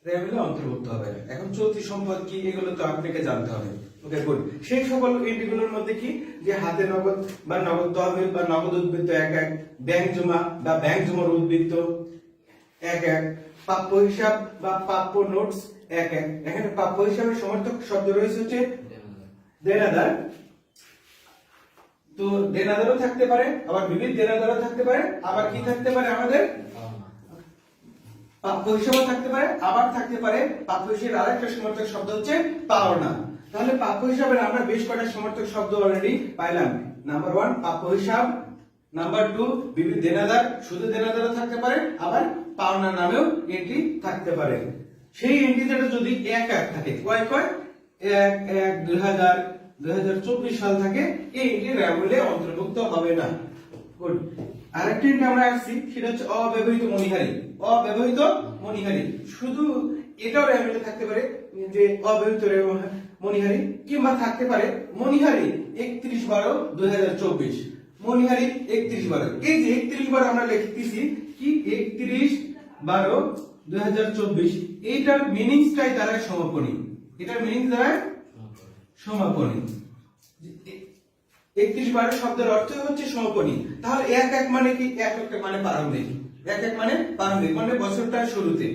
র্যাবেলে অন্তর্ভুক্ত হবে না। এখন চলতি সম্পদ কি এগুলো তো আপনাকে জানতে হবে। Okay good. সেই সকল এন্ট্রিগুলোর মধ্যে কি যে হাতে নগদ বা নগদ তহবিল বা নগদ উদ্বৃত্ত এক এক, ব্যাংক জমা বা ব্যাংক জমার উদ্বৃত্ত এক এক, প্রাপ্য হিসাব বা প্রাপ্য নোটস এক এক। এখানে প্রাপ্য হিসাবের সমর্থক শব্দ রয়েছে হচ্ছে দেনাদার। তো দেনাদারও থাকতে পারে, আবার বিবিধ দেনাদারও থাকতে পারে, আবার কি থাকতে পারে আমাদের প্রাপ্য হিসাবও থাকতে পারে, আবার থাকতে পারে প্রাপ্য হিসাবের আরেকটা সমর্থক শব্দ হচ্ছে পাওনা। তাহলে প্রাপ্য হিসাবের আমরা বেশ কয়েকটা সমর্থক শব্দ অলরেডি পাইলাম। নাম্বার 1 প্রাপ্য হিসাব, নাম্বার 2 বিবিধ দেনাদার, শুধু দেনাদারও থাকতে পারে, আবার পাওনা নামেও এন্ট্রি থাকতে পারে। সেই এন্ট্রিটা যদি এক এক থাকে, কয় কয় 1 1 2000 2024 সাল থাকে, এই এন্ট্রি র্যাবেলে অন্তর্ভুক্ত হবে না। গুড। আরেকটি এন্ট্রি আমরা আসছি, সেটা হচ্ছে অব্যবহৃত মনিহারি। অব্যবহৃত মনিহারি শুধু এটাও র্যাবেলে থাকতে পারে যে অব্যবহৃত মনিহারি, কিংবা থাকতে পারে মনিহারি 31/12/2024। মনিহারি 31/12, এই যে 31/12 আমরা লিখতেছি কি 31/12/2024, এইটার মিনিংসটাই দাঁড়ায় সমাপনী। এটার মিনিংস দাঁড়ায় সমাপনী। 31/12 শব্দের অর্থ হচ্ছে সমাপনী। তাহলে এক এক মানে কি? এক এক মানে প্রারম্ভিক। এক এক মানে প্রারম্ভিক, মানে বছরটার শুরুতে।